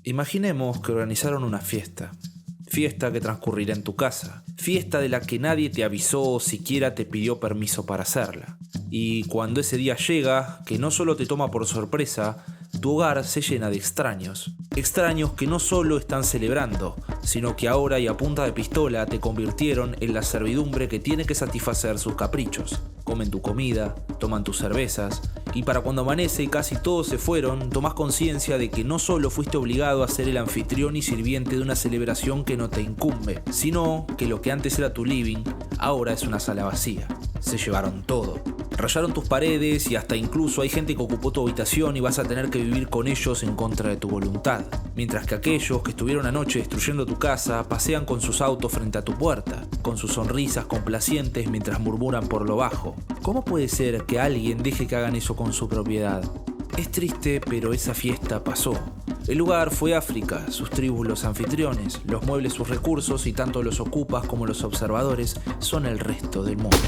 Imaginemos que organizaron una fiesta. Fiesta que transcurrirá en tu casa. Fiesta de la que nadie te avisó o siquiera te pidió permiso para hacerla. Y cuando ese día llega, que no solo te toma por sorpresa, tu hogar se llena de extraños. Extraños que no solo están celebrando, sino que ahora y a punta de pistola te convirtieron en la servidumbre que tiene que satisfacer sus caprichos. Comen tu comida, toman tus cervezas, y para cuando amanece y casi todos se fueron, tomás conciencia de que no solo fuiste obligado a ser el anfitrión y sirviente de una celebración que no te incumbe, sino que lo que antes era tu living, ahora es una sala vacía. Se llevaron todo. Rayaron tus paredes y hasta incluso hay gente que ocupó tu habitación y vas a tener que vivir con ellos en contra de tu voluntad. Mientras que aquellos que estuvieron anoche destruyendo tu casa pasean con sus autos frente a tu puerta, con sus sonrisas complacientes mientras murmuran por lo bajo. ¿Cómo puede ser que alguien deje que hagan eso con su propiedad? Es triste, pero esa fiesta pasó. El lugar fue África, sus tribus los anfitriones, los muebles sus recursos y tanto los ocupas como los observadores son el resto del mundo.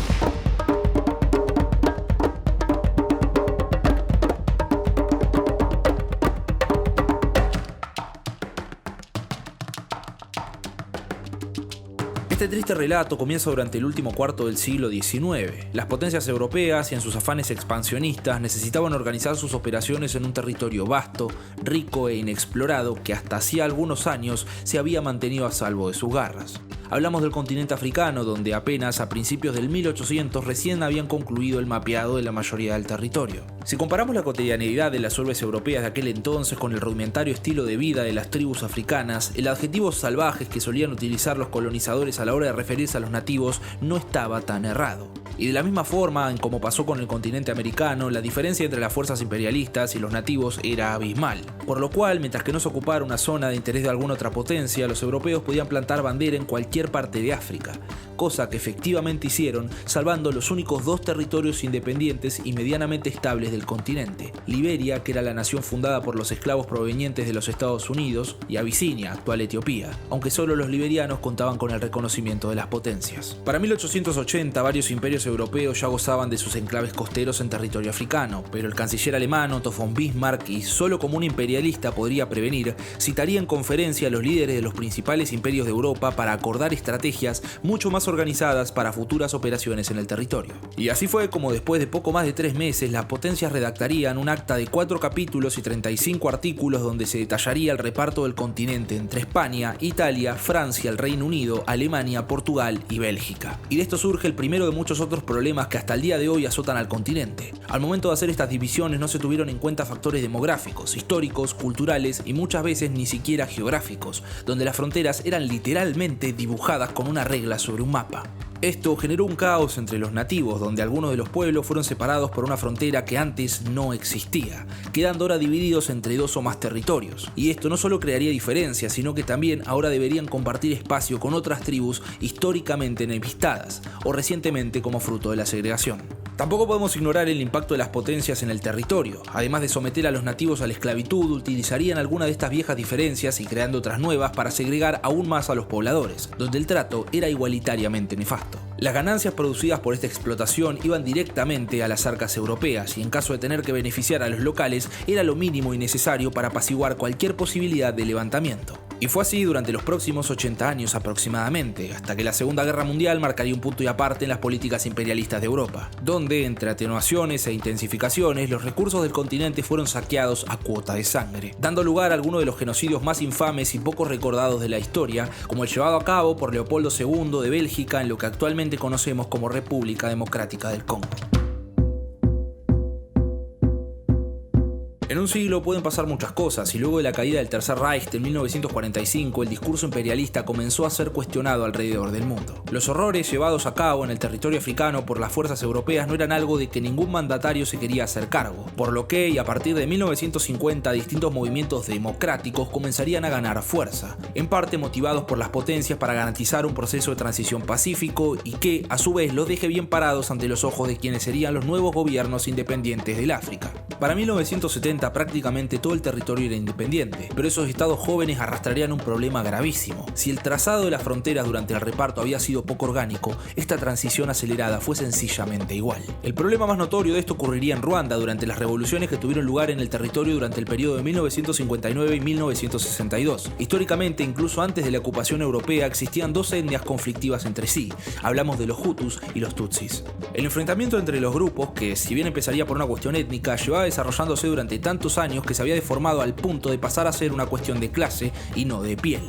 Este triste relato comienza durante el último cuarto del siglo XIX. Las potencias europeas y en sus afanes expansionistas necesitaban organizar sus operaciones en un territorio vasto, rico e inexplorado que hasta hacía algunos años se había mantenido a salvo de sus garras. Hablamos del continente africano, donde apenas a principios del 1800 recién habían concluido el mapeado de la mayoría del territorio. Si comparamos la cotidianeidad de las urbes europeas de aquel entonces con el rudimentario estilo de vida de las tribus africanas, el adjetivo salvajes que solían utilizar los colonizadores a la hora de referirse a los nativos no estaba tan errado. Y de la misma forma en como pasó con el continente americano, la diferencia entre las fuerzas imperialistas y los nativos era abismal. Por lo cual, mientras que no se ocupara una zona de interés de alguna otra potencia, los europeos podían plantar bandera en cualquier parte de África, cosa que efectivamente hicieron, salvando los únicos dos territorios independientes y medianamente estables del continente: Liberia, que era la nación fundada por los esclavos provenientes de los Estados Unidos, y Abisinia, actual Etiopía, aunque solo los liberianos contaban con el reconocimiento de las potencias. Para 1880, varios imperios europeos ya gozaban de sus enclaves costeros en territorio africano, pero el canciller alemán Otto von Bismarck, y solo como un imperialista podría prevenir, citaría en conferencia a los líderes de los principales imperios de Europa para acordar estrategias mucho más organizadas para futuras operaciones en el territorio. Y así fue como después de poco más de 3 meses las potencias redactarían un acta de 4 capítulos y 35 artículos donde se detallaría el reparto del continente entre España, Italia, Francia, el Reino Unido, Alemania, Portugal y Bélgica. Y de esto surge el primero de muchos otros problemas que hasta el día de hoy azotan al continente. Al momento de hacer estas divisiones no se tuvieron en cuenta factores demográficos, históricos, culturales y muchas veces ni siquiera geográficos, donde las fronteras eran literalmente dibujadas con una regla sobre un mapa. Esto generó un caos entre los nativos, donde algunos de los pueblos fueron separados por una frontera que antes no existía, quedando ahora divididos entre 2 o más territorios. Y esto no solo crearía diferencias, sino que también ahora deberían compartir espacio con otras tribus históricamente enemistadas, o recientemente como fruto de la segregación. Tampoco podemos ignorar el impacto de las potencias en el territorio. Además de someter a los nativos a la esclavitud, utilizarían algunas de estas viejas diferencias y creando otras nuevas para segregar aún más a los pobladores, donde el trato era igualitariamente nefasto. Las ganancias producidas por esta explotación iban directamente a las arcas europeas y en caso de tener que beneficiar a los locales era lo mínimo y necesario para apaciguar cualquier posibilidad de levantamiento. Y fue así durante los próximos 80 años aproximadamente, hasta que la Segunda Guerra Mundial marcaría un punto y aparte en las políticas imperialistas de Europa, donde, entre atenuaciones e intensificaciones, los recursos del continente fueron saqueados a cuota de sangre, dando lugar a algunos de los genocidios más infames y poco recordados de la historia, como el llevado a cabo por Leopoldo II de Bélgica en lo que actualmente conocemos como República Democrática del Congo. En un siglo pueden pasar muchas cosas y luego de la caída del Tercer Reich en 1945 el discurso imperialista comenzó a ser cuestionado alrededor del mundo. Los horrores llevados a cabo en el territorio africano por las fuerzas europeas no eran algo de que ningún mandatario se quería hacer cargo, por lo que y a partir de 1950 distintos movimientos democráticos comenzarían a ganar fuerza, en parte motivados por las potencias para garantizar un proceso de transición pacífico y que a su vez los deje bien parados ante los ojos de quienes serían los nuevos gobiernos independientes del África. Para 1970 prácticamente todo el territorio era independiente, pero esos estados jóvenes arrastrarían un problema gravísimo. Si el trazado de las fronteras durante el reparto había sido poco orgánico, esta transición acelerada fue sencillamente igual. El problema más notorio de esto ocurriría en Ruanda durante las revoluciones que tuvieron lugar en el territorio durante el periodo de 1959 y 1962. Históricamente, incluso antes de la ocupación europea, existían dos etnias conflictivas entre sí. Hablamos de los Hutus y los Tutsis. El enfrentamiento entre los grupos, que si bien empezaría por una cuestión étnica, llevaba desarrollándose durante tantos años que se había deformado al punto de pasar a ser una cuestión de clase y no de piel.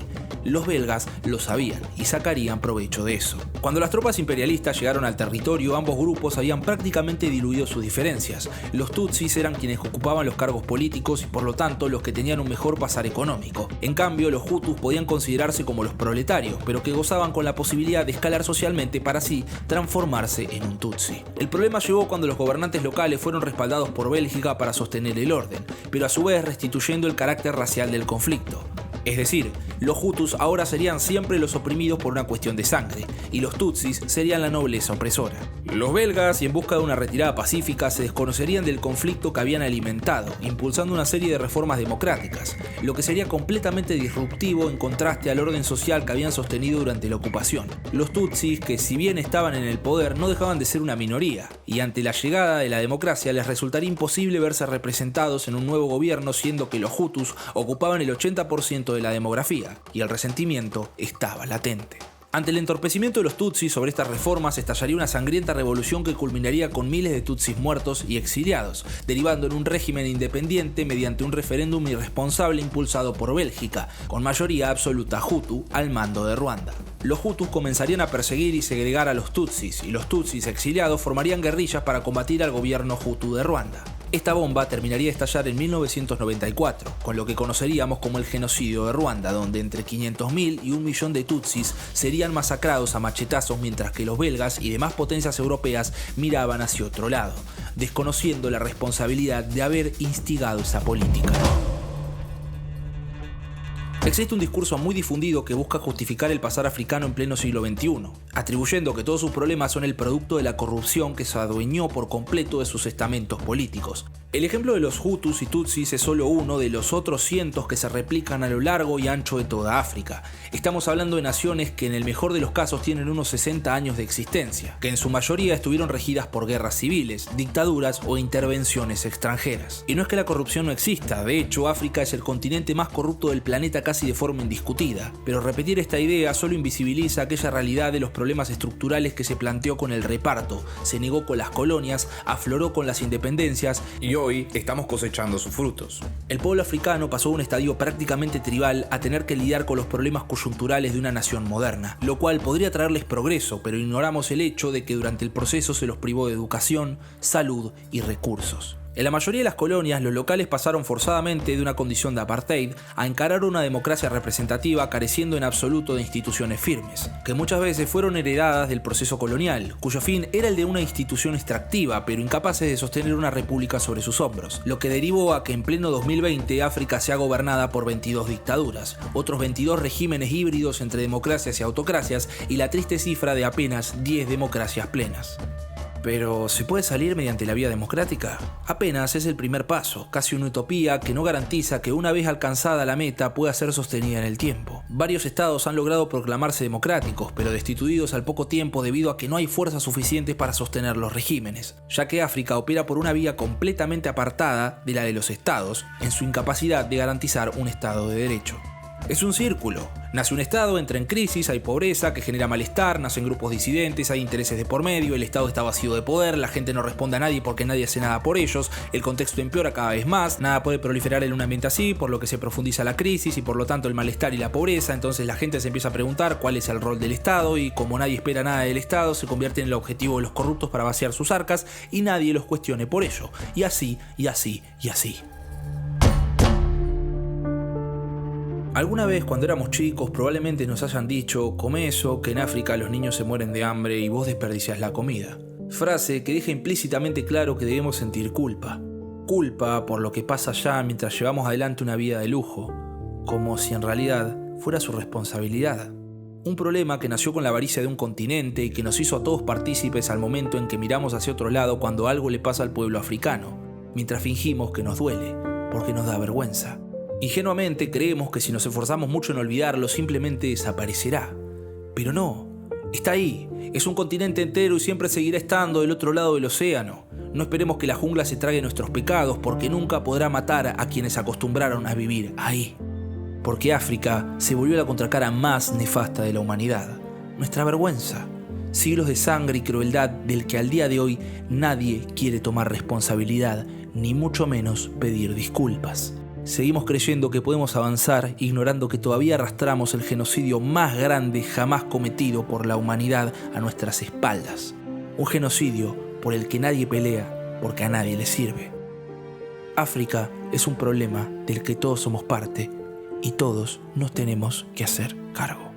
Los belgas lo sabían y sacarían provecho de eso. Cuando las tropas imperialistas llegaron al territorio, ambos grupos habían prácticamente diluido sus diferencias. Los Tutsis eran quienes ocupaban los cargos políticos y por lo tanto los que tenían un mejor pasar económico. En cambio, los Hutus podían considerarse como los proletarios, pero que gozaban con la posibilidad de escalar socialmente para así transformarse en un Tutsi. El problema llegó cuando los gobernantes locales fueron respaldados por Bélgica para sostener el orden, pero a su vez restituyendo el carácter racial del conflicto. Es decir, los Hutus ahora serían siempre los oprimidos por una cuestión de sangre, y los Tutsis serían la nobleza opresora. Los belgas, y en busca de una retirada pacífica, se desconocerían del conflicto que habían alimentado, impulsando una serie de reformas democráticas, lo que sería completamente disruptivo en contraste al orden social que habían sostenido durante la ocupación. Los Tutsis, que si bien estaban en el poder, no dejaban de ser una minoría, y ante la llegada de la democracia les resultaría imposible verse representados en un nuevo gobierno, siendo que los Hutus ocupaban el 80% de la demografía, y el resentimiento estaba latente. Ante el entorpecimiento de los Tutsis sobre estas reformas, estallaría una sangrienta revolución que culminaría con miles de Tutsis muertos y exiliados, derivando en un régimen independiente mediante un referéndum irresponsable impulsado por Bélgica, con mayoría absoluta Hutu al mando de Ruanda. Los Hutus comenzarían a perseguir y segregar a los Tutsis, y los Tutsis exiliados formarían guerrillas para combatir al gobierno Hutu de Ruanda. Esta bomba terminaría de estallar en 1994, con lo que conoceríamos como el genocidio de Ruanda, donde entre 500.000 y 1 millón de Tutsis serían masacrados a machetazos mientras que los belgas y demás potencias europeas miraban hacia otro lado, desconociendo la responsabilidad de haber instigado esa política. Existe un discurso muy difundido que busca justificar el pasar africano en pleno siglo XXI, atribuyendo que todos sus problemas son el producto de la corrupción que se adueñó por completo de sus estamentos políticos. El ejemplo de los Hutus y Tutsis es solo uno de los otros cientos que se replican a lo largo y ancho de toda África. Estamos hablando de naciones que en el mejor de los casos tienen unos 60 años de existencia, que en su mayoría estuvieron regidas por guerras civiles, dictaduras o intervenciones extranjeras. Y no es que la corrupción no exista, de hecho África es el continente más corrupto del planeta casi de forma indiscutida, pero repetir esta idea solo invisibiliza aquella realidad de los problemas estructurales que se planteó con el reparto, se negó con las colonias, afloró con las independencias y hoy estamos cosechando sus frutos. El pueblo africano pasó de un estadio prácticamente tribal a tener que lidiar con los problemas coyunturales de una nación moderna, lo cual podría traerles progreso, pero ignoramos el hecho de que durante el proceso se los privó de educación, salud y recursos. En la mayoría de las colonias, los locales pasaron forzadamente de una condición de apartheid a encarar una democracia representativa careciendo en absoluto de instituciones firmes, que muchas veces fueron heredadas del proceso colonial, cuyo fin era el de una institución extractiva, pero incapaces de sostener una república sobre sus hombros, lo que derivó a que en pleno 2020 África sea gobernada por 22 dictaduras, otros 22 regímenes híbridos entre democracias y autocracias y la triste cifra de apenas 10 democracias plenas. Pero, ¿se puede salir mediante la vía democrática? Apenas es el primer paso, casi una utopía que no garantiza que una vez alcanzada la meta pueda ser sostenida en el tiempo. Varios estados han logrado proclamarse democráticos, pero destituidos al poco tiempo debido a que no hay fuerzas suficientes para sostener los regímenes, ya que África opera por una vía completamente apartada de la de los estados, en su incapacidad de garantizar un estado de derecho. Es un círculo. Nace un estado, entra en crisis, hay pobreza que genera malestar, nacen grupos disidentes, hay intereses de por medio, el estado está vacío de poder, la gente no responde a nadie porque nadie hace nada por ellos, el contexto empeora cada vez más, nada puede proliferar en un ambiente así, por lo que se profundiza la crisis y por lo tanto el malestar y la pobreza. Entonces la gente se empieza a preguntar cuál es el rol del estado y como nadie espera nada del estado, se convierte en el objetivo de los corruptos para vaciar sus arcas y nadie los cuestione por ello. Y así, y así, y así. Alguna vez cuando éramos chicos probablemente nos hayan dicho: come eso, que en África los niños se mueren de hambre y vos desperdiciás la comida. Frase que deja implícitamente claro que debemos sentir culpa. Culpa por lo que pasa allá mientras llevamos adelante una vida de lujo, como si en realidad fuera su responsabilidad. Un problema que nació con la avaricia de un continente y que nos hizo a todos partícipes al momento en que miramos hacia otro lado cuando algo le pasa al pueblo africano. mientras fingimos que nos duele, porque nos da vergüenza. Ingenuamente creemos que si nos esforzamos mucho en olvidarlo, simplemente desaparecerá. Pero no, está ahí, es un continente entero y siempre seguirá estando del otro lado del océano. No esperemos que la jungla se trague nuestros pecados, porque nunca podrá matar a quienes acostumbraron a vivir ahí. Porque África se volvió la contracara más nefasta de la humanidad, nuestra vergüenza. Siglos de sangre y crueldad del que al día de hoy nadie quiere tomar responsabilidad, ni mucho menos pedir disculpas. Seguimos creyendo que podemos avanzar, ignorando que todavía arrastramos el genocidio más grande jamás cometido por la humanidad a nuestras espaldas. Un genocidio por el que nadie pelea, porque a nadie le sirve. África es un problema del que todos somos parte y todos nos tenemos que hacer cargo.